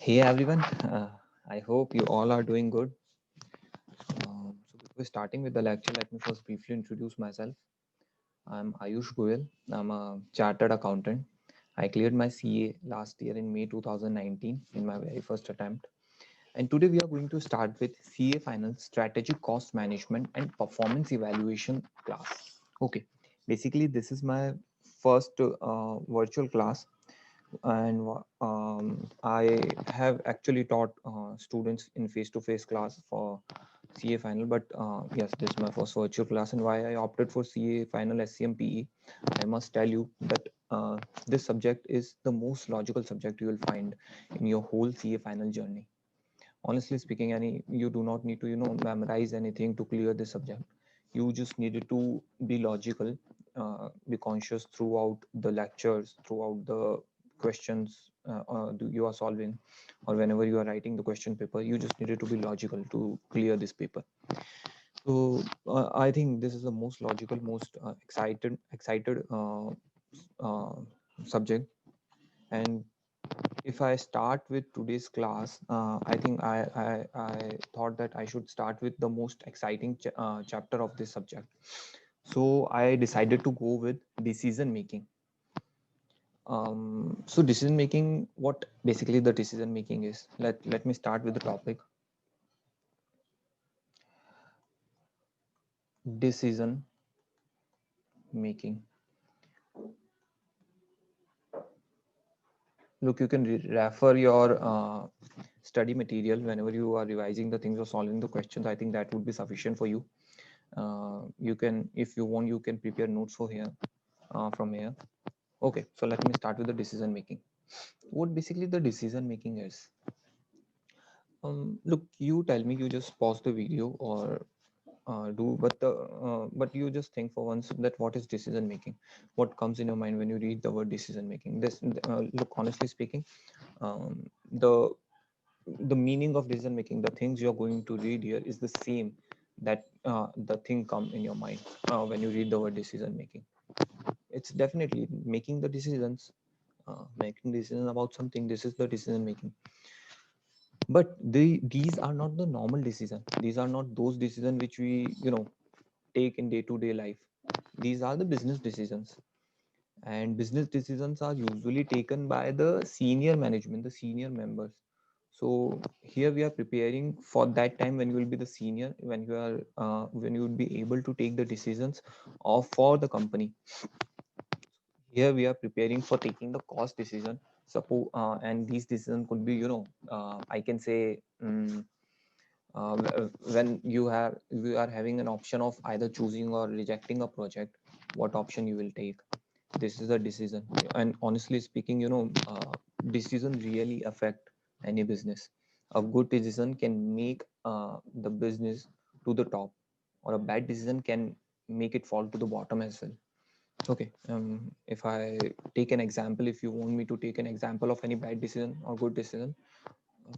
Hey everyone, I hope you all are doing good. So before starting with the lecture, let me first briefly introduce myself. I'm Ayush Goyal. I'm a chartered accountant. I cleared my CA last year in May 2019 in my very first attempt. And today we are going to start with CA Final Strategic Cost Management and Performance Evaluation class. Okay, basically this is my first virtual class, and I have actually taught students in face-to-face class for CA final, but yes, this is my first virtual class. And why I opted for CA final SCMPE, I must tell you that this subject is the most logical subject you will find in your whole CA final journey. Honestly speaking, any you do not need to memorize anything to clear this subject. You just needed to be logical, be conscious throughout the lectures, throughout the questions you are solving, or whenever you are writing the question paper. You just needed to be logical to clear this paper. So I think this is the most logical, most excited subject. And if I start with today's class, I think I thought that I should start with the most exciting chapter of this subject. So I decided to go with decision making. So decision making, what basically the decision making is. Let me start with the topic. Decision making. Look, you can refer your study material whenever you are revising the things or solving the questions. I think that would be sufficient for you. You can, if you want, you can prepare notes for here from here. Okay, so let me start with the decision making. What basically the decision making is. Look, you tell me, you just pause the video or do, but you just think for once that what is decision making? What comes in your mind when you read the word decision making? This look, honestly speaking, the meaning of decision making, the things you're going to read here is the same that the thing come in your mind when you read the word decision making. It's definitely making the decisions, making decisions about something. This is the decision making. But these are not the normal decision. These are not those decisions which we take in day to day life. These are the business decisions, and business decisions are usually taken by the senior management, the senior members. So here we are preparing for that time when you will be the senior, when you are when you would be able to take the decisions of for the company. Here we are preparing for taking the cost decision. Suppose and these decisions could be I can say when you are having an option of either choosing or rejecting a project, what option you will take. This is a decision. And honestly speaking, decision really affect any business. A good decision can make the business to the top, or a bad decision can make it fall to the bottom as well. Okay, if I take an example, if you want me to take an example of any bad decision or good decision,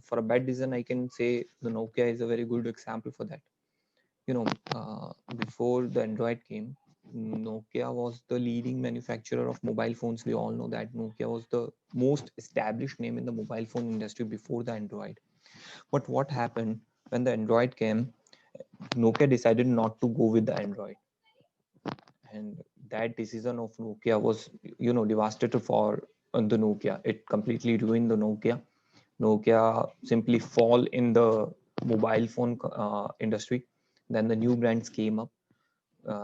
for a bad decision, I can say the Nokia is a very good example for that. You know, before the Android came, Nokia was the leading manufacturer of mobile phones. We all know that Nokia was the most established name in the mobile phone industry before the Android. But what happened when the Android came? Nokia decided not to go with the Android, and that decision of Nokia was, devastating for the Nokia. It completely ruined the Nokia. Nokia simply fall in the mobile phone industry. Then the new brands came up,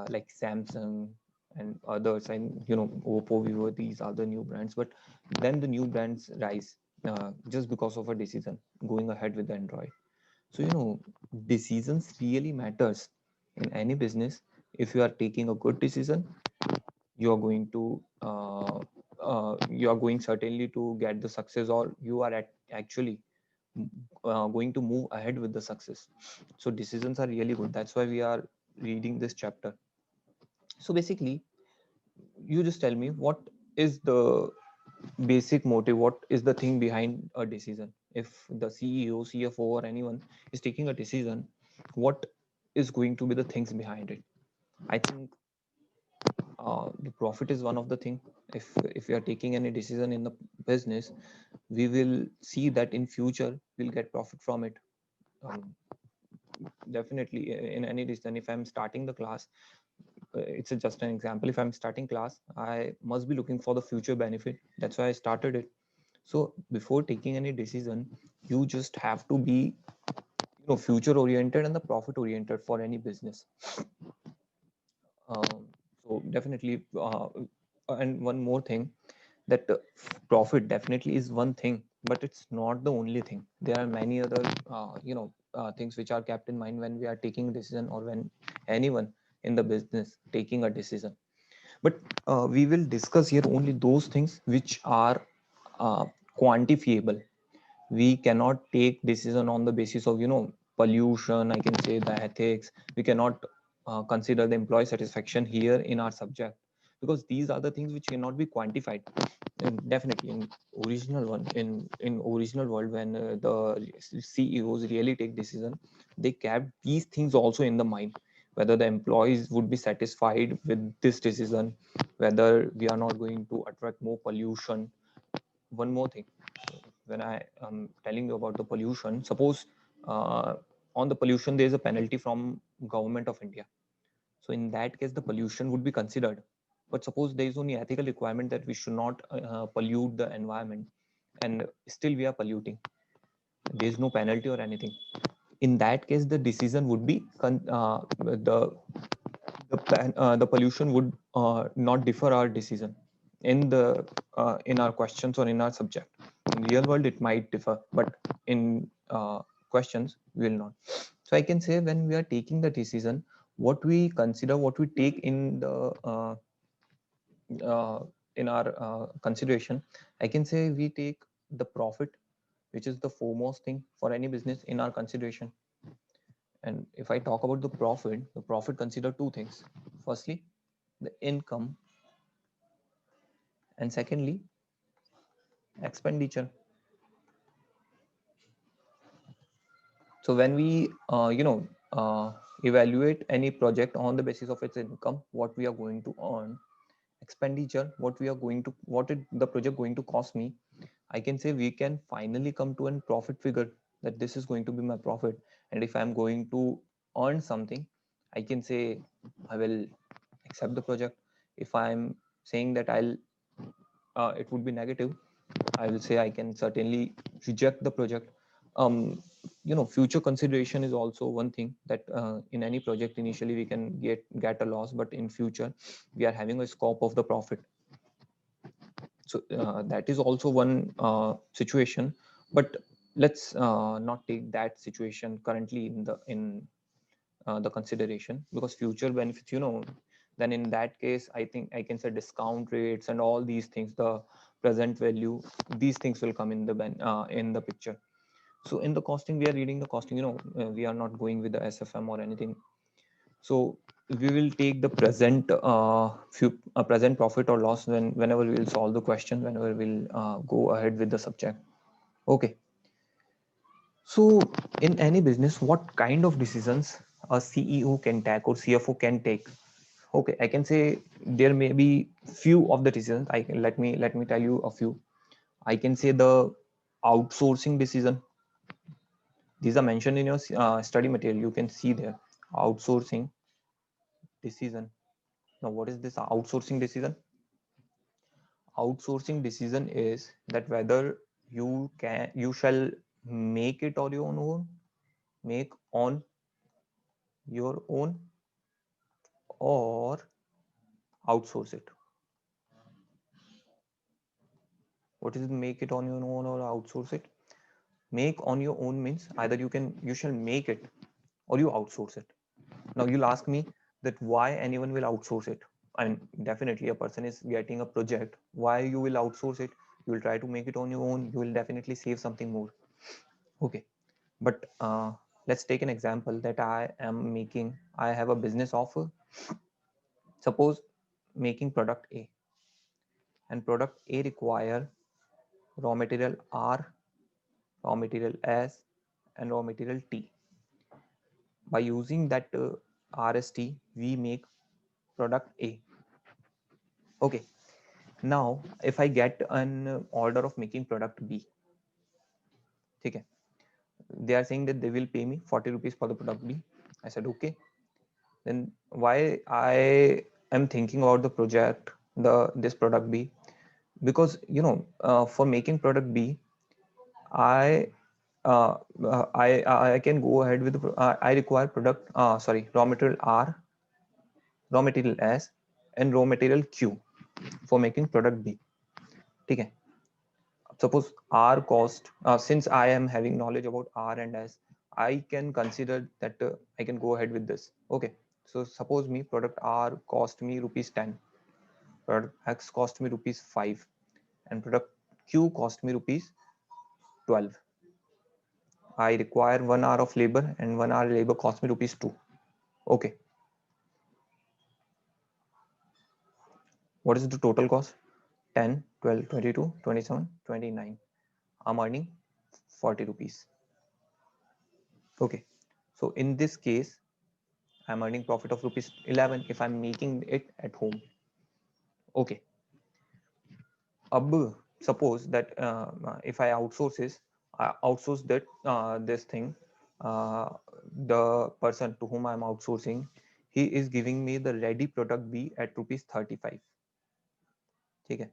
like Samsung and others, and Oppo, Vivo. These are the new brands. But then the new brands rise just because of a decision going ahead with the Android. So decisions really matters in any business. If you are taking a good decision, you are going to you are going certainly to get the success, or you are actually going to move ahead with the success. So decisions are really good. That's why we are reading this chapter. So basically, you just tell me, what is the basic motive, what is the thing behind a decision? If the CEO, CFO, or anyone is taking a decision, what is going to be the things behind it? I think the profit is one of the thing. If we are taking any decision in the business, we will see that in future we'll get profit from it. um, Definitely, in any decision, if I'm starting the class, it's just an example. If I'm starting class, I must be looking for the future benefit. That's why I started it. So before taking any decision, you just have to be, future oriented and the profit oriented for any business. So definitely, and one more thing, that profit definitely is one thing, but it's not the only thing. There are many other things which are kept in mind when we are taking a decision, or when anyone in the business taking a decision. But we will discuss here only those things which are uh, quantifiable. We cannot take decision on the basis of pollution, I can say, the ethics. We cannot consider the employee satisfaction here in our subject, because these are the things which cannot be quantified. And definitely in original one, in original world, when the CEOs really take decision, they kept these things also in the mind, whether the employees would be satisfied with this decision, whether we are not going to attract more pollution. One more thing, when I am telling you about the pollution, suppose uh, on the pollution there is a penalty from government of India. So in that case, the pollution would be considered. But suppose there is only ethical requirement that we should not pollute the environment, and still we are polluting. There is no penalty or anything. In that case, the decision would be the pollution would not differ our decision in our questions or in our subject. In real world, it might differ, but in questions, we will not. So I can say, when we are taking the decision, what we consider, what we take uh, in our consideration, I can say we take the profit, which is the foremost thing for any business in our consideration. And if I talk about the profit consider two things. Firstly, the income, and secondly, expenditure. So when we evaluate any project on the basis of its income, what we are going to earn, expenditure, what the project going to cost me, I can say we can finally come to a profit figure, that this is going to be my profit. And if I'm going to earn something, I can say I will accept the project. If I'm saying that it would be negative, I will say I can certainly reject the project. Um, Future consideration is also one thing, that in any project initially we can get a loss, but in future we are having a scope of the profit. So that is also one situation. But let's not take that situation currently in the consideration, because future benefits, then in that case, I think I can say discount rates and all these things, the present value, these things will come in the picture. So in the costing, we are reading the costing, we are not going with the SFM or anything. So we will take the present profit or loss whenever we will solve the question, whenever we'll go ahead with the subject. Okay. So in any business, what kind of decisions a CEO can take or CFO can take? Okay, I can say there may be few of the decisions. Let me tell you a few. I can say the outsourcing decision. These are mentioned in your study material. You can see there, outsourcing decision. Now, what is this outsourcing decision? Outsourcing decision is that whether you shall make it on your own, make on your own, or outsource it. What is make it on your own or outsource it? Make on your own means either you shall make it, or you outsource it. Now you'll ask me that why anyone will outsource it. I mean, definitely a person is getting a project. Why you will outsource it? You will try to make it on your own. You will definitely save something more. Okay, but let's take an example that I have a business offer. Suppose making product A, and product A require raw material R, raw material S, and raw material T. By using that RST, we make product A. Okay, now if I get an order of making product B, okay, they are saying that they will pay me 40 rupees for the product B. I said okay. Then why I am thinking about the project, this product B, because for making product B, I I can go ahead with I require raw material R, raw material S, and raw material Q for making product B. Okay. Suppose R cost, since I am having knowledge about R and S, I can consider that I can go ahead with this. Okay. So suppose me product R cost me rupees 10, product X cost me rupees 5, and product Q cost me rupees 12. I require 1 hour of labor, and 1 hour labor cost me rupees 2. Okay. What is the total cost? 10, 12, 22, 27, 29. I'm earning 40 rupees. Okay. So in this case, I'm earning profit of rupees 11 if I'm making it at home. Okay. Suppose that if I outsource this thing, uh, the person to whom I'm outsourcing, he is giving me the ready product B at rupees 35. Okay.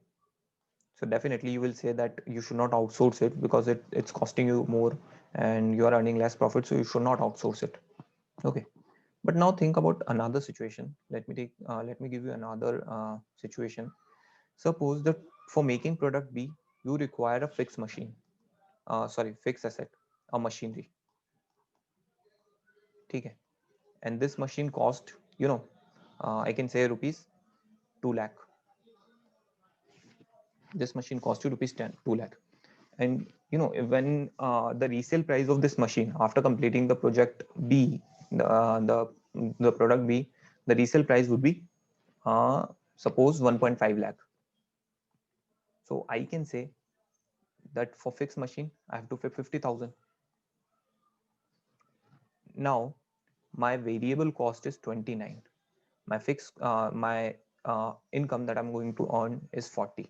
So definitely you will say that you should not outsource it because it's costing you more and you are earning less profit. So you should not outsource it. Okay. But now think about another situation. Let me give you another situation. Suppose that for making product B, you require a fixed machine. Fixed asset, a machinery. Okay. And this machine cost, I can say rupees 2 lakh. This machine cost you rupees 2 lakh. And when the resale price of this machine after completing the project B, the product B, the resale price would be suppose 1.5 lakh. So I can say that for fixed machine I have to pay 50,000. Now my variable cost is 29. My income that I'm going to earn is 40.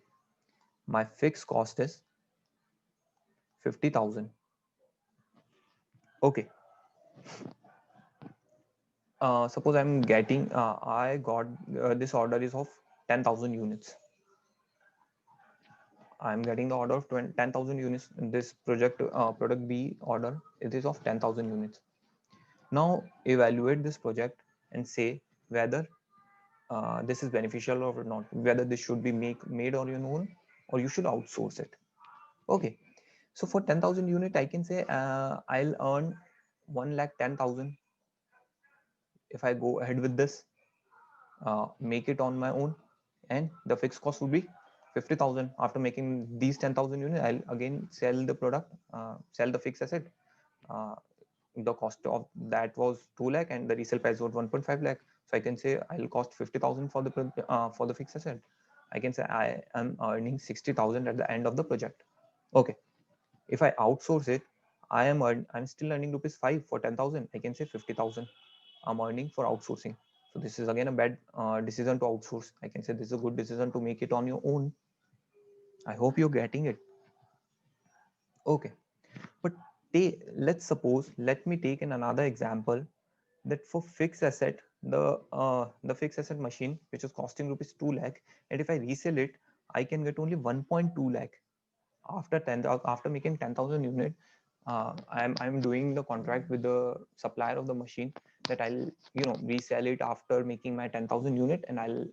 My fixed cost is 50,000. Okay. Suppose I got this order is of 10,000 units. I'm getting the order of 10,000 units. This product B order, it is of 10,000 units. Now evaluate this project and say whether this is beneficial or not, whether this should be made on your own or you should outsource it. Okay. So for 10,000 unit, I can say I'll earn 1,10,000 if I go ahead with this, make it on my own, and the fixed cost would be 50,000. After making these 10,000 units, I'll again sell the product, sell the fixed asset. Uh, the cost of that was 2 lakh and the resale price was 1.5 lakh. So I can say I'll cost 50,000 for the fixed asset. I can say I am earning 60,000 at the end of the project. Okay. If I outsource it, I'm still earning rupees 5 for 10,000. I can say 50,000 I'm earning for outsourcing. So this is again a bad decision to outsource. I can say this is a good decision to make it on your own. I hope you're getting it. Okay, but let me take in another example that for fixed asset, the fixed asset machine which is costing rupees 2 lakh, and if I resell it, I can get only 1.2 lakh after making 10,000 unit. I'm doing the contract with the supplier of the machine that I'll resell it after making my 10,000 unit, and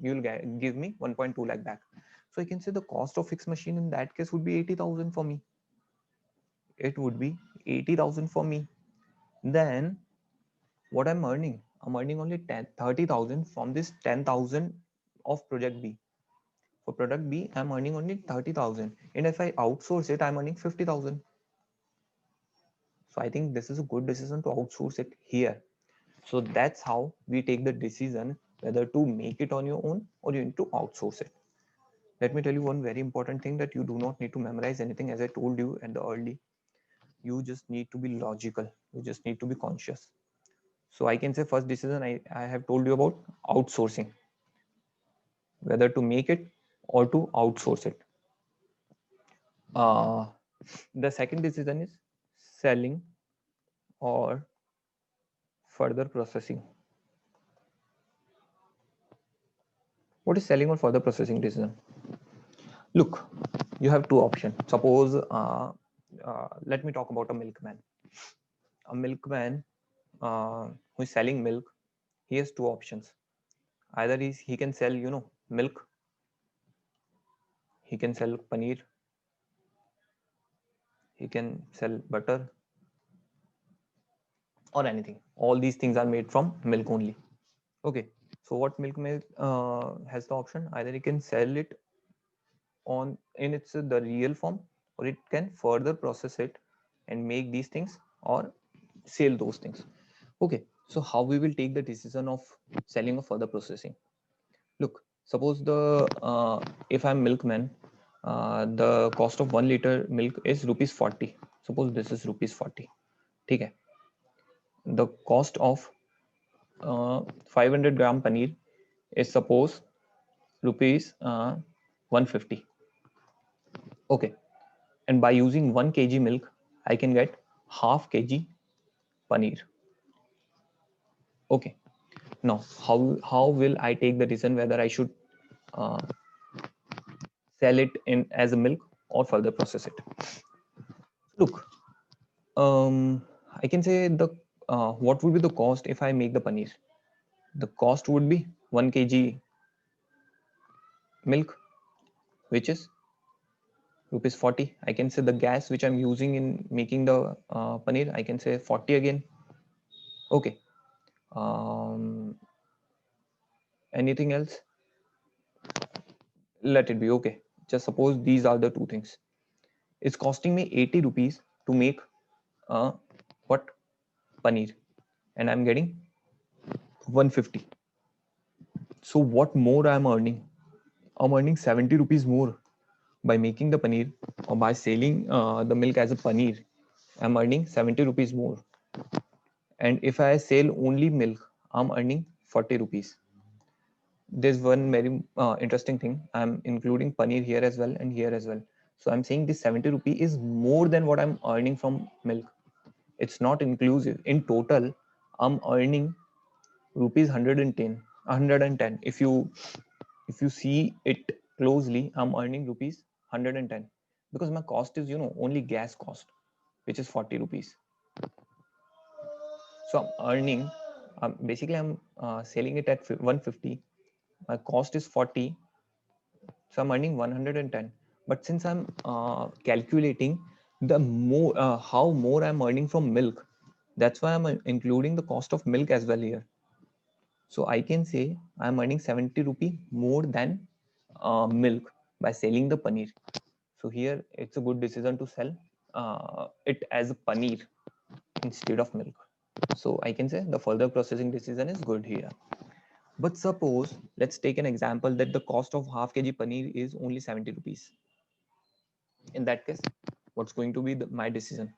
you'll give me 1.2 lakh back. So I can say the cost of fixed machine in that case would be 80,000 for me. It would be 80,000 for me. Then what I'm earning only 30,000 from this 10,000 of project B. For product B, I'm earning only 30,000, and if I outsource it, I'm earning 50,000. So I think this is a good decision to outsource it here. So that's how we take the decision whether to make it on your own or you need to outsource it. Let me tell you one very important thing, that you do not need to memorize anything, as I told you at the early. You just need to be logical. You just need to be conscious. So I can say first decision I have told you about outsourcing. whether to make it or to outsource it. Uh, the second decision is selling or further processing. What is selling or further processing decision? Look, you have two options. Suppose, let me talk about a milkman. A milkman who is selling milk, he has two options. Either he can sell, milk, he can sell paneer, he can sell butter, or anything. All these things are made from milk only. Okay. So what milk has the option? Either he can sell it on in its the real form, or it can further process it and make these things or sell those things. Okay. So how we will take the decision of selling or further processing? Look, suppose if I'm milkman, the cost of 1 liter milk is rupees 40. Suppose this is rupees 40. Okay. The cost of 500 gram paneer is suppose rupees 150. Okay. And by using 1 kg milk, I can get half kg paneer. Okay. Now, how will I take the decision whether I should uh, sell it in as a milk or further process it? Look, I can say what would be the cost if I make the paneer? The cost would be 1 kg milk, which is rupees 40. I can say the gas which I'm using in making the paneer, I can say 40 again. Okay. Um, anything else? Let it be. Okay. Just suppose these are the two things. It's costing me 80 rupees to make what paneer, and I'm getting 150. So what more I'm earning? I'm earning 70 rupees more by making the paneer, or by selling the milk as a paneer. I'm earning 70 rupees more. And if I sell only milk, I'm earning 40 rupees. There's one very interesting thing. I'm including paneer here as well and here as well. So I'm saying this 70 rupee is more than what I'm earning from milk. It's not inclusive. In total, I'm earning rupees 110. If you see it closely, I'm earning rupees 110 because my cost is only gas cost, which is 40 rupees. So I'm earning, basically I'm selling it at 150. My cost is 40, so I'm earning 110. But since I'm calculating the more how more I'm earning from milk, that's why I'm including the cost of milk as well here. So I can say I'm earning 70 rupee more than milk by selling the paneer. So here it's a good decision to sell it as a paneer instead of milk. So I can say the further processing decision is good here. But suppose let's take an example that the cost of half kg paneer is only 70 rupees. In that case, what's going to be my decision?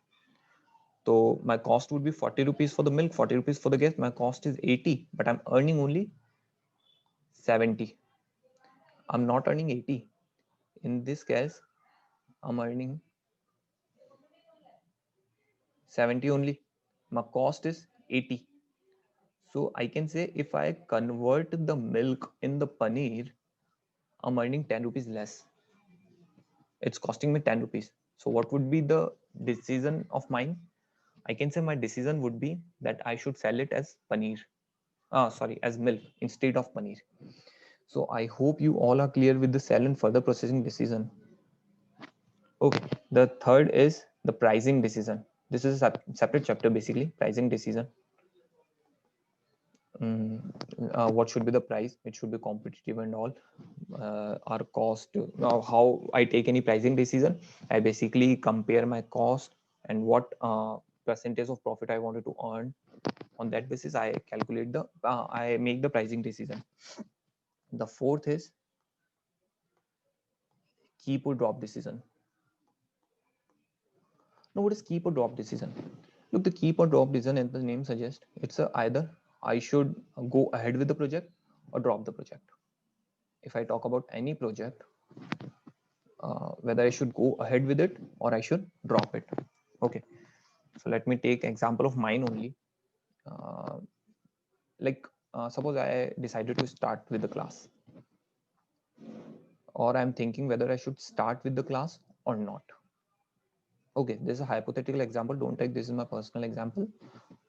So my cost would be 40 rupees for the milk, 40 rupees for the gas. My cost is 80, but I'm earning only 70. I'm not earning 80. In this case, I'm earning 70 only. My cost is 80. So I can say if I convert the milk in the paneer, I'm earning 10 rupees less. It's costing me 10 rupees. So what would be the decision of mine? I can say my decision would be that I should sell it as paneer. As milk instead of paneer. So I hope you all are clear with the sell and further processing decision. Okay, the third is the pricing decision. This is a separate chapter, basically pricing decision. What should be the price? It should be competitive and all. Our cost. Now, how I take any pricing decision? I basically compare my cost and what percentage of profit I wanted to earn. On that basis, I calculate I make the pricing decision. The fourth is keep or drop decision. Now, what is keep or drop decision? Look, the keep or drop decision, as the name suggests, it's either I should go ahead with the project or drop the project. if I talk about any project, whether I should go ahead with it or I should drop it. Okay, so let me take example of mine only. uh, like suppose I decided to start with the class, or I'm thinking whether I should start with the class or not. Okay, this is a hypothetical example, don't take this is my personal example,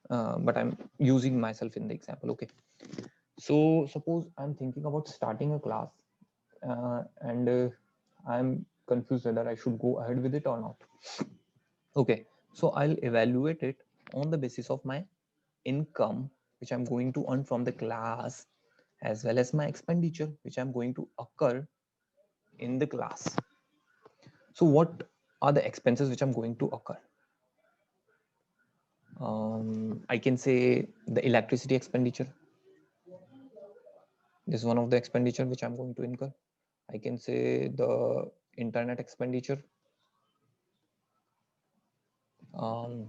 but I'm using myself in the example. Okay, so suppose I'm thinking about starting a class, and I'm confused whether I should go ahead with it or not. Okay, so I'll evaluate it on the basis of my income which I'm going to earn from the class, as well as my expenditure which I'm going to occur in the class. So what are the expenses which I'm going to occur? I can say the electricity expenditure. This is one of the expenditure which I'm going to incur. I can say the internet expenditure. um,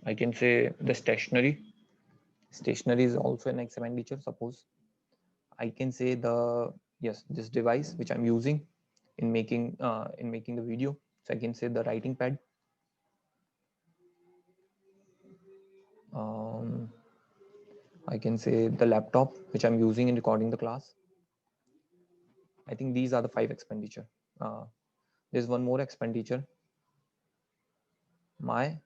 I can say the stationery. Stationery is also an expenditure. Suppose I can say the, yes, this device which I'm using in making the video. So I can say the writing pad. Um, I can say the laptop which I'm using in recording the class. I think these are the 5 expenditure. Uh, there's one more expenditure, my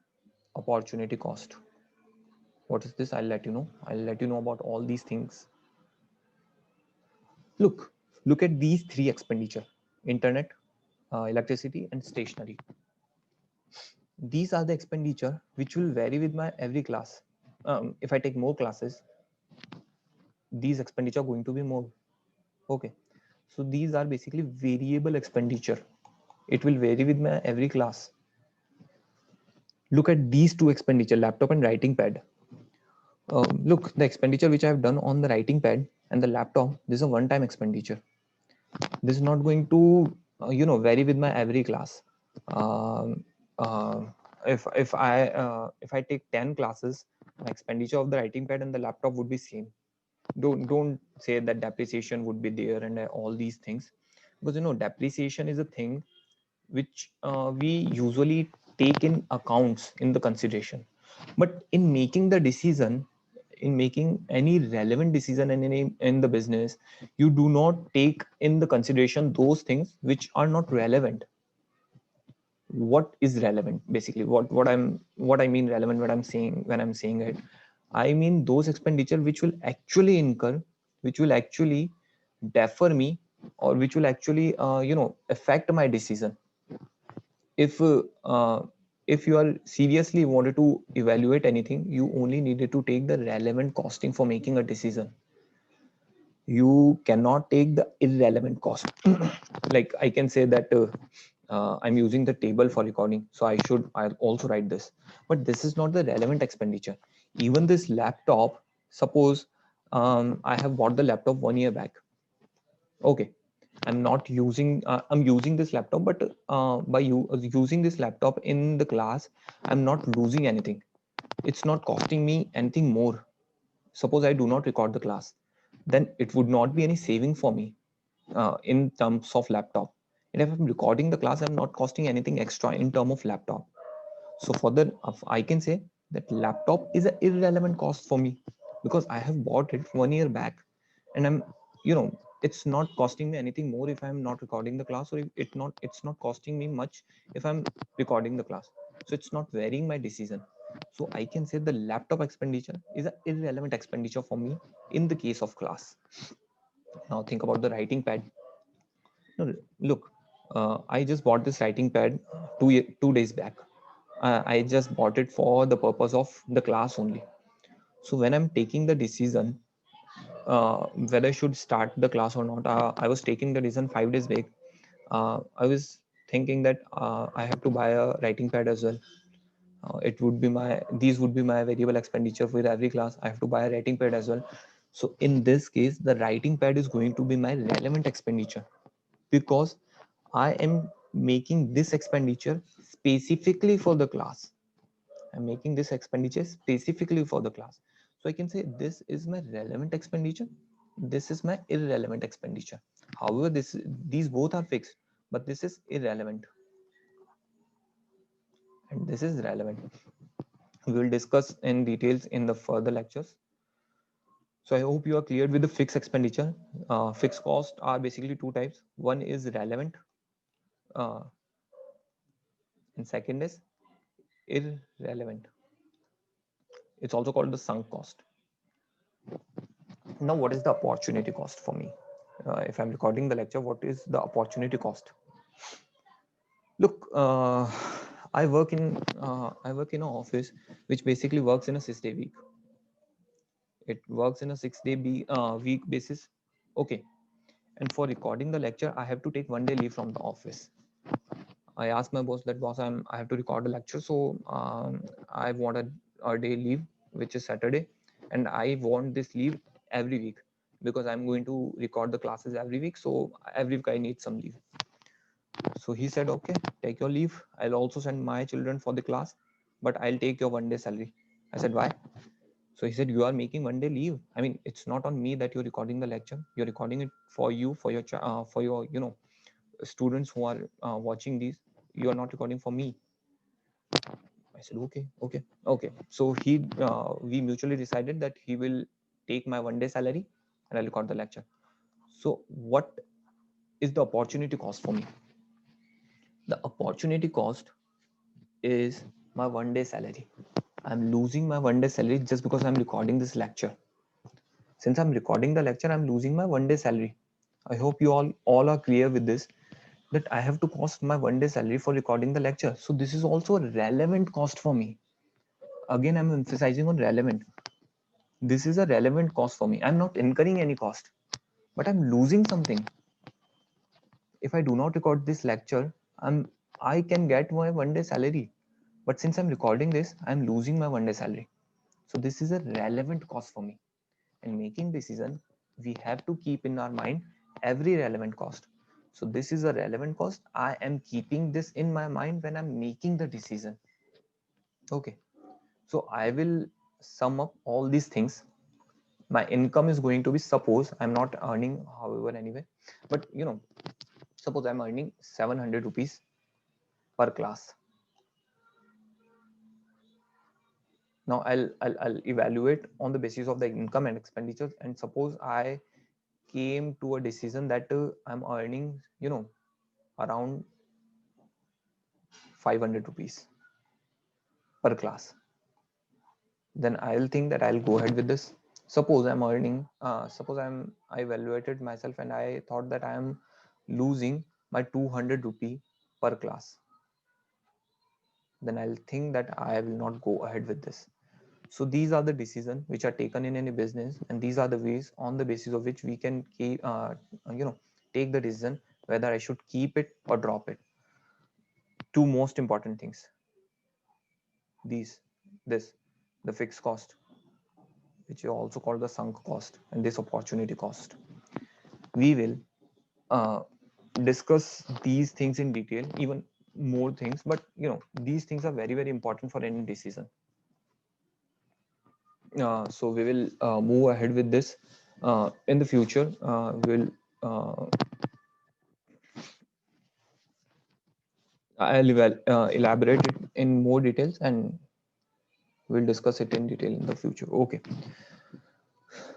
opportunity cost. What is this? I'll let you know. I'll let you know about all these things. Look at these 3 expenditure: internet, electricity, and stationery. These are the expenditure which will vary with my every class. If I take more classes, these expenditure are going to be more. Okay, so these are basically variable expenditure. It will vary with my every class. Look at these 2 expenditure, laptop and writing pad. Look, the expenditure which I have done on the writing pad and the laptop, this is a one-time expenditure. This is not going to vary with my every class. um, uh, if I take 10 classes, my expenditure of the writing pad and the laptop would be same. Don't say that depreciation would be there and all these things, because depreciation is a thing which we usually take in accounts in the consideration. But in making the decision, in making any relevant decision in the business, you do not take in the consideration those things which are not relevant. What is relevant, basically, what I mean relevant, what I'm saying when I'm saying it, I mean those expenditure which will actually incur, which will actually defer me, or which will actually affect my decision. if uh, if you are seriously wanted to evaluate anything, you only needed to take the relevant costing for making a decision. You cannot take the irrelevant cost. Like I can say that I'm using the table for recording, so I'll also write this, but this is not the relevant expenditure. Even this laptop, suppose I have bought the laptop 1 year back. Okay, I'm using this laptop, but by using this laptop in the class, I'm not losing anything. It's not costing me anything more. Suppose I do not record the class, then it would not be any saving for me in terms of laptop. And if I'm recording the class, I'm not costing anything extra in term of laptop. So for the I can say that laptop is an irrelevant cost for me, because I have bought it 1 year back, and I'm you know it's not costing me anything more if I'm not recording the class, or if it's not costing me much if I'm recording the class. So it's not varying my decision. So I can say the laptop expenditure is an irrelevant expenditure for me in the case of class. Now think about the writing pad. No, look, I just bought this writing pad 2 days back. I just bought it for the purpose of the class only. So when I'm taking the decision whether I should start the class or not, I was taking the decision 5 days back. I was thinking that I have to buy a writing pad as well. It would be my These would be my variable expenditure with every class. I have to buy a writing pad as well. So in this case, the writing pad is going to be my relevant expenditure, because I am making this expenditure specifically for the class. I'm making this expenditure specifically for the class. So I can say this is my relevant expenditure. this is my irrelevant expenditure. However, these both are fixed, but this is irrelevant and this is relevant. We will discuss in details in the further lectures. So I hope you are clear with the fixed expenditure. Fixed costs are basically two types. One is relevant, uh, and second is irrelevant. It's also called the sunk cost. Now, what is the opportunity cost for me? If I'm recording the lecture, what is the opportunity cost? Look, I work in an office which basically works in a 6 day week. It works in a 6 day week basis. Okay, and for recording the lecture, I have to take 1 day leave from the office. I asked my boss that boss, I have to record a lecture, so I want a day leave, which is Saturday, and I want this leave every week because I'm going to record the classes every week. So every week I need some leave. So he said, okay, take your leave. I'll also send my children for the class, but I'll take your 1 day salary. I said, why? So he said, you are making 1 day leave. I mean, it's not on me that you're recording the lecture. You're recording it for you, for your, students who are watching these. You are not recording for me. I said, okay, okay, okay. So we mutually decided that he will take my 1 day salary and I'll record the lecture. So what is the opportunity cost for me? The opportunity cost is my 1 day salary. I'm losing my 1 day salary just because I'm recording this lecture. Since I'm recording the lecture, I'm losing my 1 day salary. I hope you all are clear with this, that I have to cost my 1 day salary for recording the lecture. So this is also a relevant cost for me. Again, I'm emphasizing on relevant. This is a relevant cost for me. I'm not incurring any cost, but I'm losing something. If I do not record this lecture, I can get my 1 day salary. But since I'm recording this, I'm losing my 1 day salary. So this is a relevant cost for me. And making decision, we have to keep in our mind every relevant cost. So this is a relevant cost. I am keeping this in my mind when I'm making the decision. Okay. So I will sum up all these things. My income is going to be, suppose I'm not earning, however, anyway, but suppose I'm earning 700 rupees per class. Now I'll evaluate on the basis of the income and expenditures, and suppose I came to a decision that I'm earning around 500 rupees per class. Then I'll think that I'll go ahead with this. Suppose I'm earning, I evaluated myself and I thought that I am losing my 200 rupee per class. Then I'll think that I will not go ahead with this. So these are the decisions which are taken in any business, and these are the ways on the basis of which we can take the decision whether I should keep it or drop it. Two most important things: this, the fixed cost, which is also called the sunk cost, and this opportunity cost. We will uh, discuss these things in detail, even more things, but these things are very important for any decision. So we will move ahead with this in the future. We'll elaborate it in more details, and we'll discuss it in detail in the future. Okay.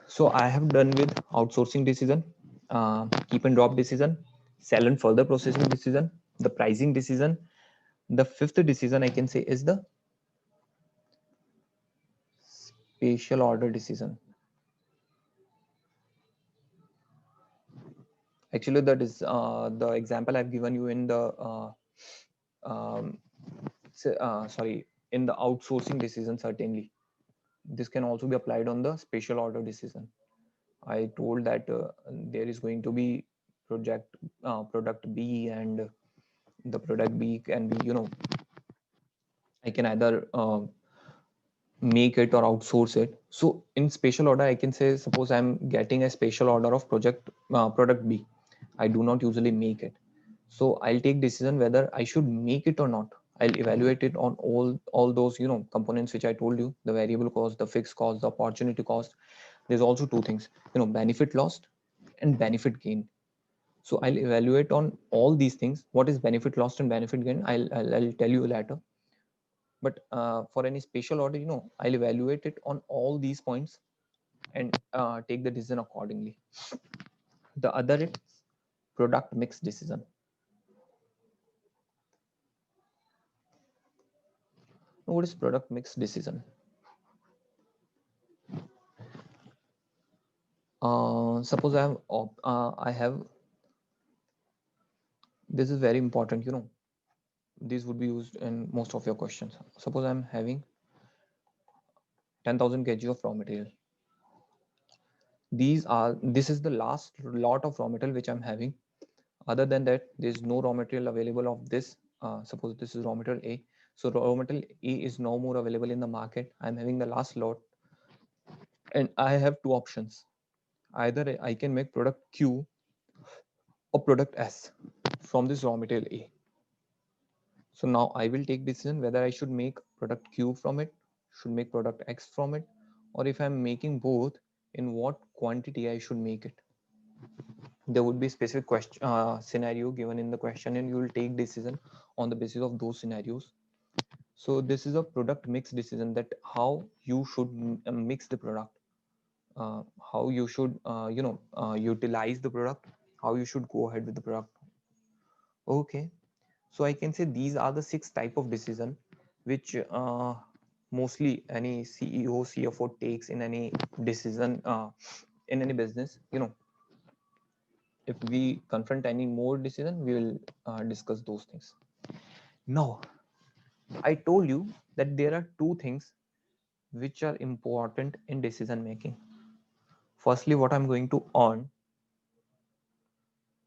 So I have done with outsourcing decision, keep and drop decision, sell and further processing decision, the pricing decision. The fifth decision I can say is the spatial order decision. Actually, that is the example I've given you in the um, sorry, in the outsourcing decision. Certainly, this can also be applied on the spatial order decision. I told that there is going to be product B, and the product B can be, I can either make it or outsource it. So in spatial order, I can say, suppose I'm getting a spatial order of product B. I do not usually make it. So I'll take decision whether I should make it or not. I'll evaluate it on all those components which I told you: the variable cost, the fixed cost, the opportunity cost, there's also two things, benefit lost and benefit gain. So I'll evaluate on all these things. What is benefit lost and benefit gain? I'll tell you later. But for any spatial order, I'll evaluate it on all these points and take the decision accordingly. The other is product mix decision. Now, what is product mix decision? Suppose I have, this is very important, this would be used in most of your questions. Suppose I'm having 10,000 kg of raw material. This is the last lot of raw material which I'm having. Other than that, there's no raw material available of this. Suppose this is raw material A. So raw material A is no more available in the market. I'm having the last lot, and I have two options. Either I can make product Q or product S from this raw material A. So now I will take decision whether I should make product Q from it, should make product X from it, or if I'm making both, in what quantity I should make it. There would be specific question scenario given in the question, and you will take decision on the basis of those scenarios. So this is a product mix decision, that how you should mix the product, how you should utilize the product, how you should go ahead with the product. Okay, so I can say these are the 6 type of decision which mostly any CEO CFO takes in any decision in any business. If we confront any more decision, we will discuss those things. Now, I told you that there are two things which are important in decision making. Firstly, what I'm going to earn.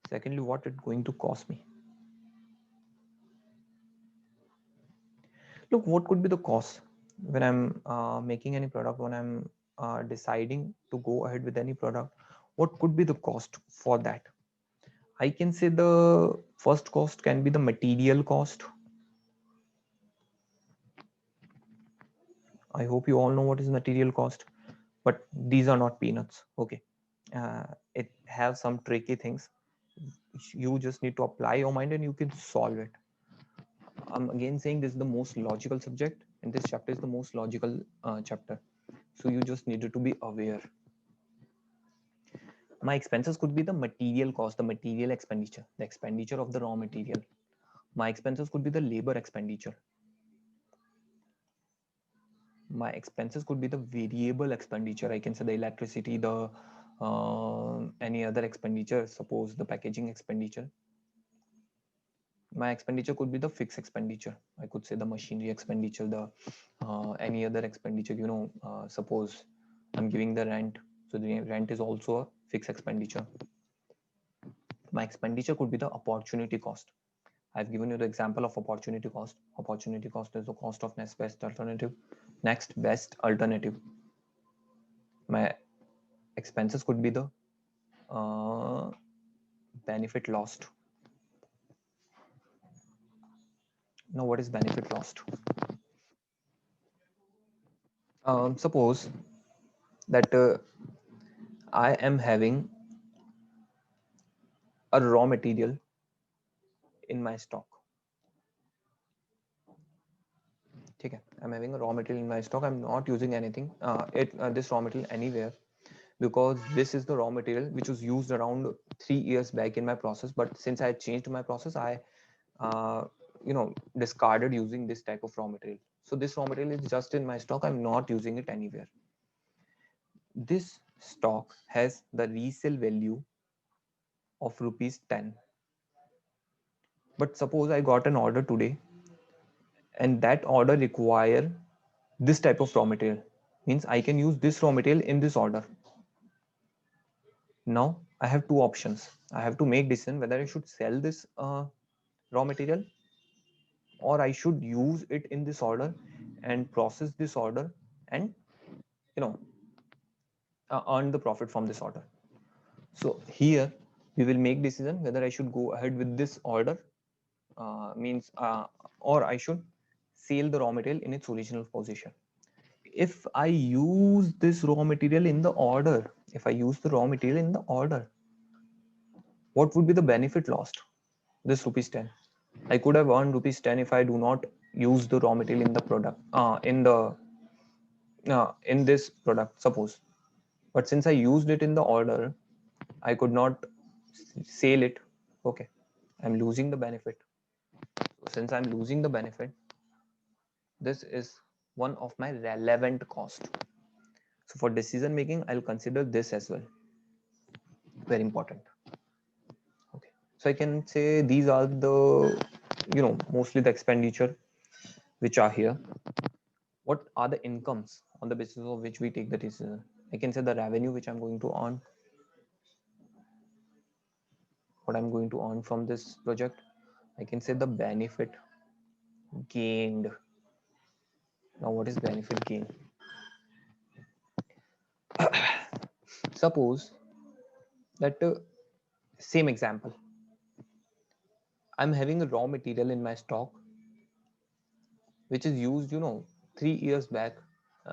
Secondly, what it's going to cost me. Look, what could be the cost when I'm making any product, when I'm deciding to go ahead with any product? What could be the cost for that? I can say the first cost can be the material cost. I hope you all know what is material cost, but these are not peanuts. Okay, it has some tricky things. You just need to apply your mind and you can solve it. I'm again saying this is the most logical subject, and this chapter is the most logical chapter. So you just needed to be aware. My expenses could be the material cost, the material expenditure, the expenditure of the raw material. My expenses could be the labor expenditure. My expenses could be the variable expenditure. I can say the electricity, the any other expenditure, suppose the packaging expenditure. My expenditure could be the fixed expenditure. I could say the machinery expenditure, the any other expenditure. Suppose I'm giving the rent, so the rent is also a fixed expenditure. My expenditure could be the opportunity cost. I've given you the example of opportunity cost. Opportunity cost is the cost of next best alternative. Next best alternative. My expenses could be the benefit lost. Now, what is benefit lost? Suppose that I am having a raw material in my stock. Okay, I'm having a raw material in my stock. I'm not using anything this raw material anywhere, because this is the raw material which was used around 3 years back in my process. But since I changed my process, I discarded using this type of raw material. So this raw material is just in my stock. I'm not using it anywhere. This stock has the resale value of rupees 10. But suppose I got an order today, and that order require this type of raw material, means I can use this raw material in this order. Now I have two options. I have to make decision whether I should sell this raw material, or I should use it in this order and process this order and earn the profit from this order. So here we will make decision whether I should go ahead with this order, or I should sell the raw material in its original position. if I use this raw material in the order, if I use the raw material in the order, what would be the benefit lost? This rupees 10. I could have earned rupees 10 if I do not use the raw material in the product, in this product, suppose. But since I used it in the order, I could not sell it. Okay, I'm losing the benefit. Since I'm losing the benefit, this is one of my relevant cost. So for decision making, I'll consider this as well. Very important. Okay, so I can say these are the, mostly the expenditure which are here. What are the incomes on the basis of which we take the decision? I can say the revenue which I'm going to earn, what I'm going to earn from this project. I can say the benefit gained. Now, what is benefit gain? Suppose that same example, I'm having a raw material in my stock which is used 3 years back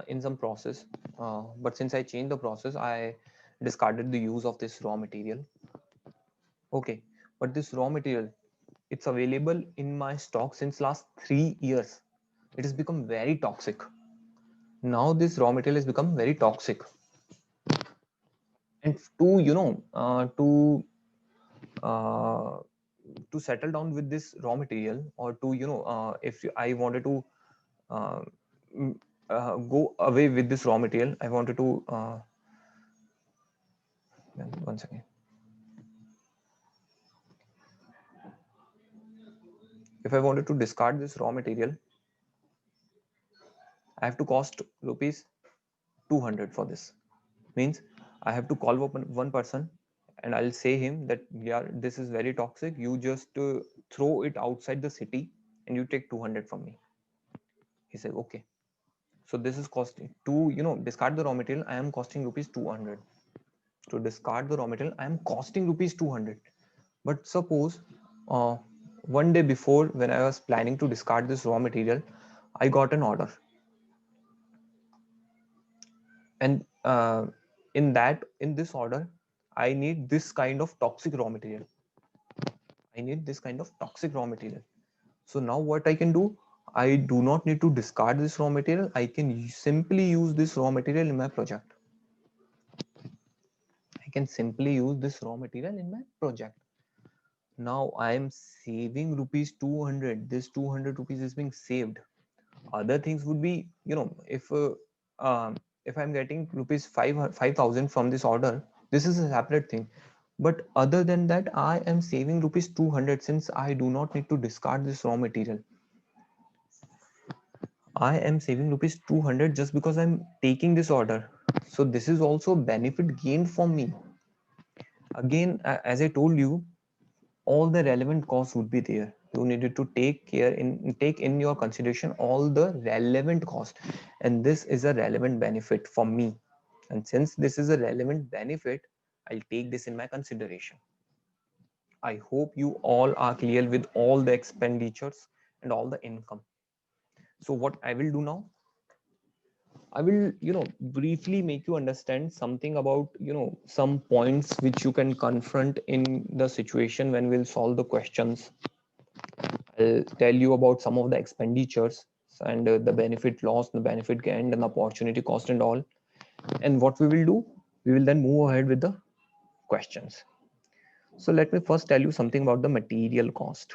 in some process, but since I changed the process, I discarded the use of this raw material. Okay, but this raw material, it's available in my stock since last 3 years. It has become very toxic. Now this raw material has become very toxic, and uh, to settle down with this raw material, or to if I wanted to uh, go away with this raw material, I wanted to 1 second. If I wanted to discard this raw material, I have to cost rupees 200 for this. Means I have to call one person, and I'll say him that, yeah, this is very toxic, you just throw it outside the city and you take 200 from me. He said, okay. So this is costing to discard the raw material, I am costing rupees 200. To discard the raw material, I am costing rupees 200. But suppose uh, one day before, when I was planning to discard this raw material, I got an order, and in this order, I need this kind of toxic raw material. I need this kind of toxic raw material. So now what I can do, I do not need to discard this raw material, I can simply use this raw material in my project. I can simply use this raw material in my project. Now I am saving rupees 200. This 200 rupees is being saved. Other things would be, um, if I'm getting rupees 5,000 from this order, this is a separate thing. But other than that, I am saving rupees 200 since I do not need to discard this raw material. I am saving rupees 200 just because I'm taking this order. So this is also benefit gained for me. Again, as I told you, all the relevant costs would be there. You needed to take in your consideration all the relevant costs, and this is a relevant benefit for me. And since this is a relevant benefit, I'll take this in my consideration. I hope you all are clear with all the expenditures and all the income. So what I will do now, I will, briefly make you understand something about, some points which you can confront in the situation when we'll solve the questions. I'll tell you about some of the expenditures and the benefit loss, the benefit gained, and the opportunity cost and all. And what we will do, we will then move ahead with the questions. So let me first tell you something about the material cost.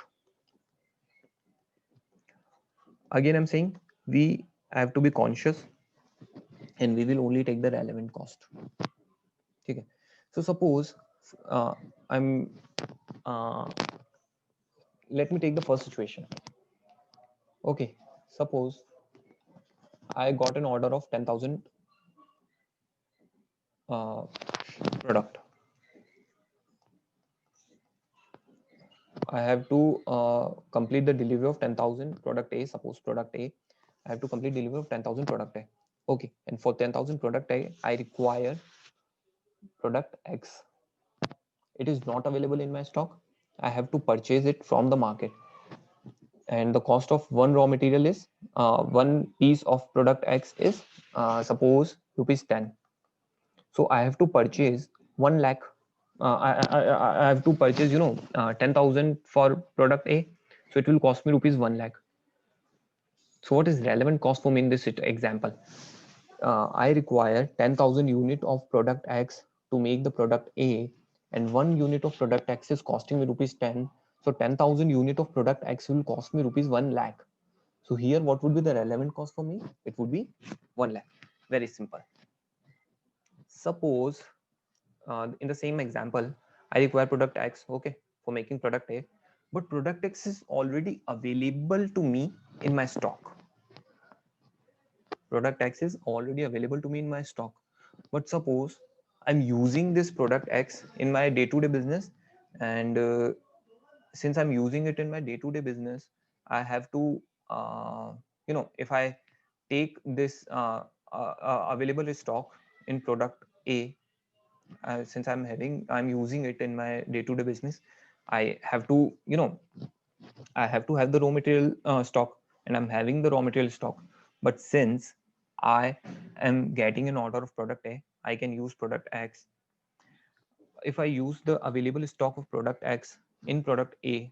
Again, I'm saying we have to be conscious, and we will only take the relevant cost. Okay. So suppose uh, I'm uh, let me take the first situation. Okay, suppose I got an order of 10,000 product. I have to complete the delivery of 10,000 product A. Suppose product A, I have to complete delivery of 10,000 product A. Okay, and for 10,000 product A, I require product X. It is not available in my stock. I have to purchase it from the market. and the cost of one raw material is one piece of product X is suppose rupees 10. So I have to purchase 1 lakh. I have to purchase 10,000 for product A, so it will cost me rupees 1 lakh. So what is relevant cost for me in this example? I require 10,000 unit of product X to make the product A, and 1 unit of product X is costing me rupees 10. So 10,000 unit of product X will cost me rupees 1 lakh. So here, what would be the relevant cost for me? It would be 1 lakh. Very simple. Suppose in the same example, I require product X, okay, for making product A, but product X is already available to me in my stock. Product X is already available to me in my stock. But suppose I'm using this product X in my day-to-day business, and since I'm using it in my day-to-day business, I have to, if I take this available stock in product A, since I'm using it in my day-to-day business, I have to, I have to have the raw material stock, and I'm having the raw material stock. But since I am getting an order of product A, I can use product X. If I use the available stock of product X in product A,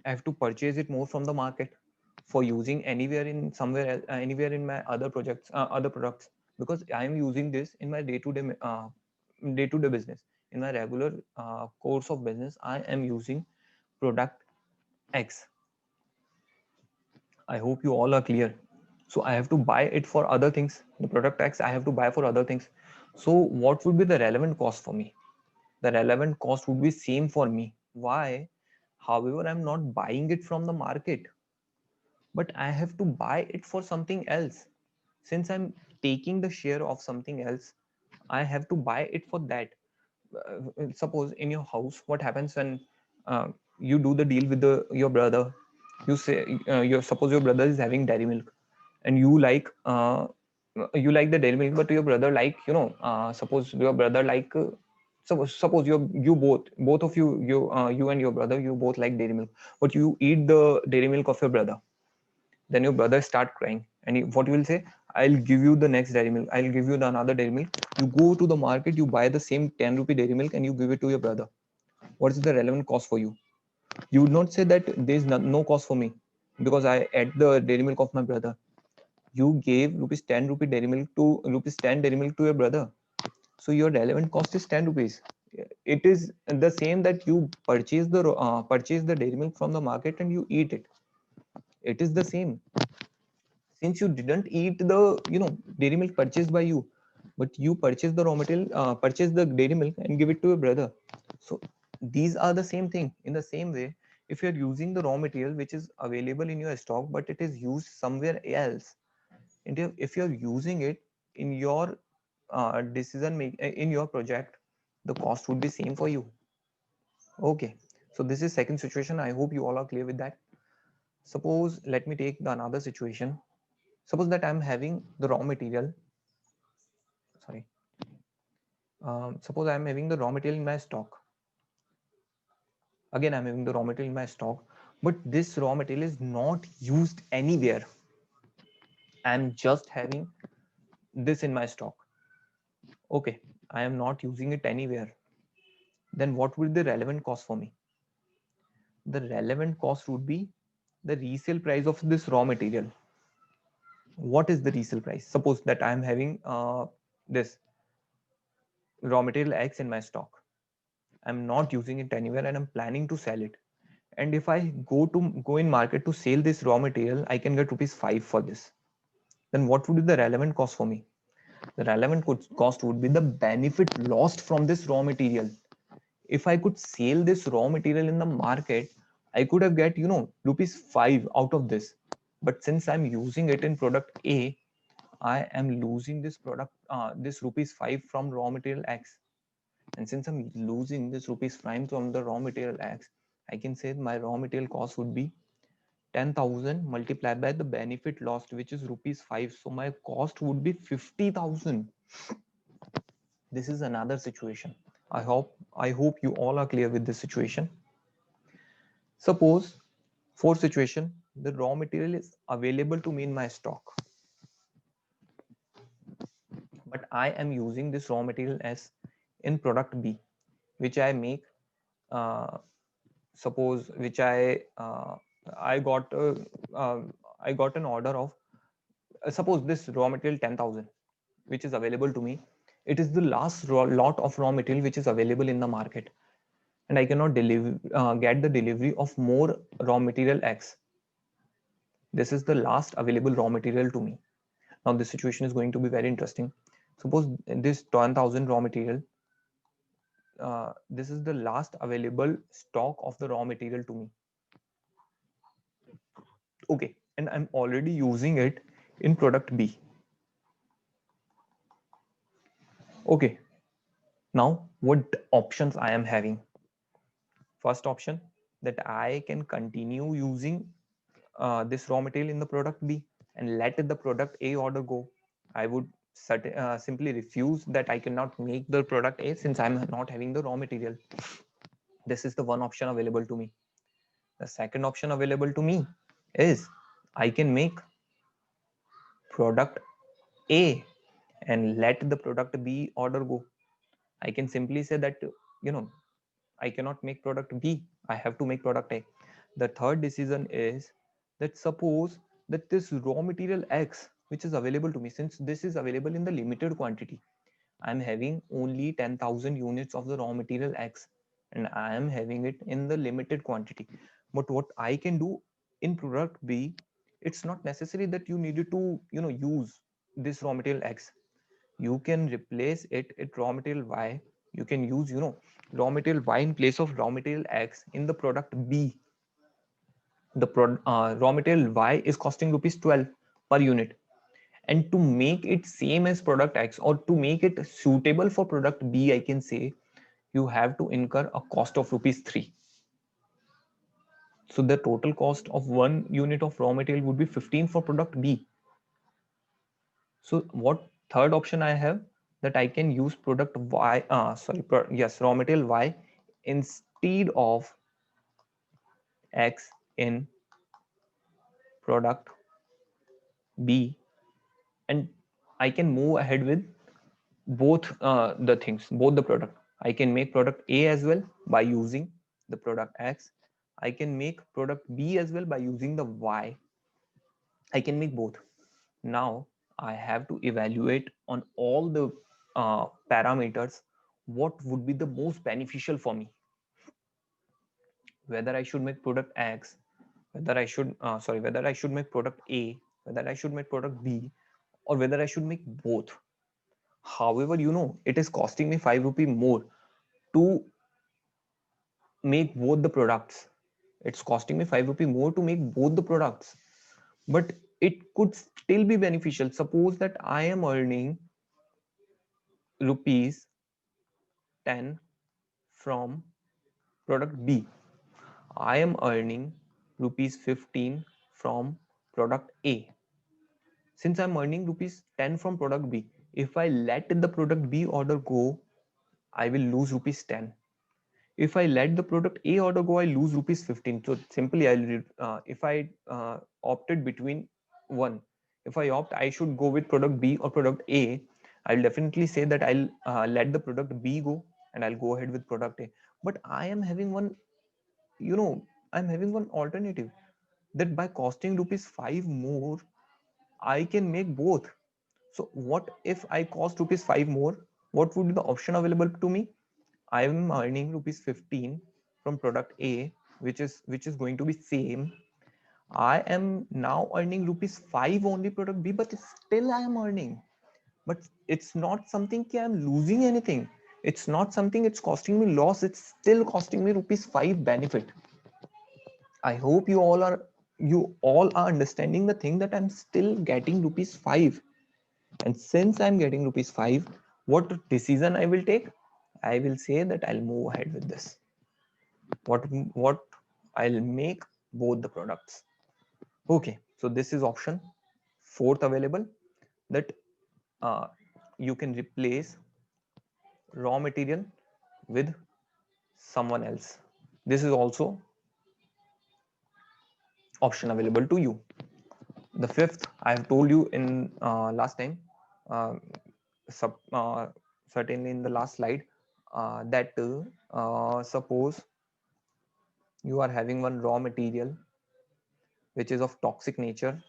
I have to purchase it more from the market for using anywhere in somewhere anywhere in my other projects, other products, because I am using this in my day-to-day business. In my regular course of business, I am using product X. I hope you all are clear. So I have to buy it for other things. The product X I have to buy for other things. So what would be the relevant cost for me? The relevant cost would be same for me. Why? However, I'm not buying it from the market, but I have to buy it for something else. Since I'm taking the share of something else, I have to buy it for that. Suppose in your house, what happens when you do the deal with your brother? You say, suppose your brother is having dairy milk, and you like the dairy milk, but your brother like, suppose your brother like, suppose you both of you and your brother, you both like dairy milk, but you eat the dairy milk of your brother. Then your brother start crying, and what you will say? I'll give you the next dairy milk, I'll give you the another dairy milk. You go to the market, you buy the same 10 rupee dairy milk, and you give it to your brother. What is the relevant cost for you? You would not say that there's no cost for me because I ate the dairy milk of my brother. You gave rupees 10 rupee dairy milk to rupees 10 dairy milk to your brother, so your relevant cost is 10 rupees. It is the same that you purchase the dairy milk from the market and you eat it. It is the same. Since you didn't eat the dairy milk purchased by you, but you purchase the raw material, purchase the dairy milk and give it to your brother. So these are the same thing. In the same way, if you're using the raw material which is available in your stock but it is used somewhere else, and if you're using it in your decision make in your project, the cost would be same for you. Okay, so this is second situation. I hope you all are clear with that. Suppose, let me take the another situation. Suppose that I'm having the raw material, sorry, suppose I'm having the raw material in my stock. Again, I'm having the raw material in my stock, but this raw material is not used anywhere. I'm just having this in my stock. Okay, I am not using it anywhere. Then what would the relevant cost for me? The relevant cost would be the resale price of this raw material. What is the resale price? Suppose that I am having this raw material X in my stock. I'm not using it anywhere and I'm planning to sell it. And if I go in market to sell this raw material, I can get rupees 5 for this. Then what would be the relevant cost for me? The relevant cost would be the benefit lost from this raw material. If I could sell this raw material in the market, I could have get rupees 5 out of this. But since I'm using it in product A, I am losing this rupees 5 from raw material X. And since I'm losing this rupees 5 from the raw material X, I can say my raw material cost would be 10,000 multiplied by the benefit lost, which is rupees 5. So my cost would be 50,000. This is another situation. I hope you all are clear with this situation. Suppose fourth situation, the raw material is available to me in my stock, but I am using this raw material as in product B, which I make. Uh, Suppose which I got uh, I got an order of suppose this raw material 10,000, which is available to me. It is the last lot of raw material which is available in the market, and I cannot get the delivery of more raw material X. This is the last available raw material to me. Now this situation is going to be very interesting. Suppose this 10,000 raw material, this is the last available stock of the raw material to me. Okay, and I'm already using it in product B. Okay, now what options I am having? First option, that I can continue using this raw material in the product B and let the product A order go. I would simply refuse that I cannot make the product A since I'm not having the raw material. This is the one option available to me. The second option available to me is I can make product A and let the product B order go. I can simply say that, you know, I cannot make product B, I have to make product A. The third decision is that suppose that this raw material X, which is available to me, since this is available in the limited quantity, I'm having only 10,000 units of the raw material X and I am having it in the limited quantity. But what I can do in product B, it's not necessary that you needed to, use this raw material X. You can replace it at raw material Y. You can use, raw material Y in place of raw material X in the product B. The raw material Y is costing rupees 12 per unit, and to make it same as product X or to make it suitable for product B, I can say you have to incur a cost of rupees 3. So the total cost of one unit of raw material would be 15 for product B. So what third option I have, that I can use product Y, raw material Y instead of X in product B, and I can move ahead with both the things, both the product. I can make product A as well by using the product X. I can make product B as well by using the Y. I can make both. Now I have to evaluate on all the parameters what would be the most beneficial for me. Whether I should make product X, whether I should make product A, whether I should make product B, or whether I should make both. However, it is costing me 5 rupee more to make both the products. It's costing me 5 rupee more to make both the products, but it could still be beneficial. Suppose that I am earning rupees 10 from product B. I am earning rupees 15 from product A. Since I'm earning rupees 10 from product B, if I let the product B order go, I will lose rupees 10. If I let the product A order go, I lose rupees 15. So simply, if I opted between one, if I opt, I should go with product B or product A. I'll definitely say that I'll let the product B go and I'll go ahead with product A. But I am having one, I'm having one alternative, that by costing rupees 5 more, I can make both. So what if I cost rupees 5 more? What would be the option available to me? I am earning rupees 15 from product A, which is going to be same. I am now earning rupees 5 only product B, but still I am earning. But it's not something that I'm losing anything. It's not something it's costing me loss. It's still costing me rupees 5 benefit. I hope you all are understanding the thing, that I'm still getting rupees 5. And since I'm getting rupees 5, what decision I will take? I will say that I'll move ahead with this. What I'll make both the products. Okay, so this is option fourth available, that uh, you can replace raw material with someone else. This is also option available to you. The fifth, I have told you in last time, uh, sub, certainly in the last slide, that suppose you are having one raw material which is of toxic nature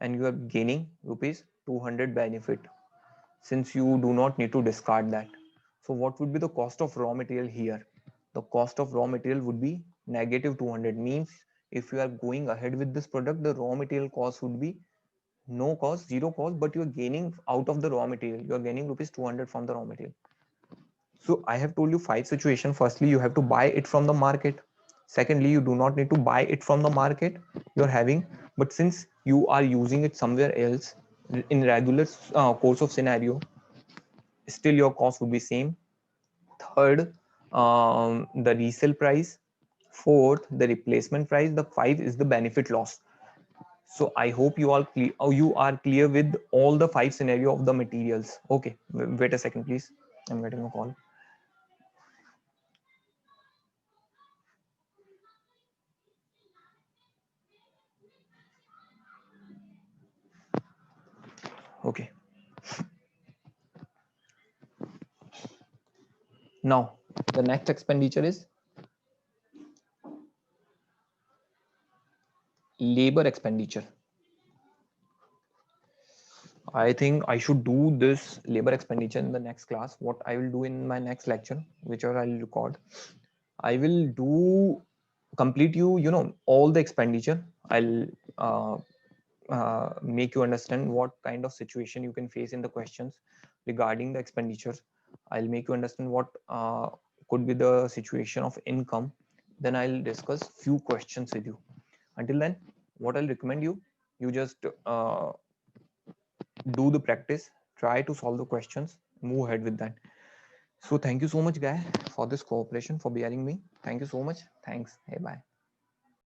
and you are gaining rupees 200 benefit, since you do not need to discard that. So what would be the cost of raw material here? The cost of raw material would be negative 200. Means if you are going ahead with this product, the raw material cost would be no cost, zero cost, but you are gaining out of the raw material. You are gaining rupees 200 from the raw material. So I have told you 5 situations. Firstly, you have to buy it from the market. Secondly, you do not need to buy it from the market. You're having, but since you are using it somewhere else in regular course of scenario, still your cost would be same. Third, the resale price. Fourth, the replacement price. The five is the benefit loss. So I hope you all clear. You are clear with all the 5 scenario of the materials. Okay, wait a second, please. I'm getting a call. Okay. Now, the next expenditure is labor expenditure. I think I should do this labor expenditure in the next class. What I will do in my next lecture, which I'll record, I will do complete all the expenditure. I'll make you understand what kind of situation you can face in the questions regarding the expenditures. I'll make you understand what could be the situation of income. Then I'll discuss few questions with you. Until then, what I'll recommend you, you just do the practice, try to solve the questions, move ahead with that. So thank you so much, guy, for this cooperation, for bearing me. Thank you so much. Thanks. Hey, bye.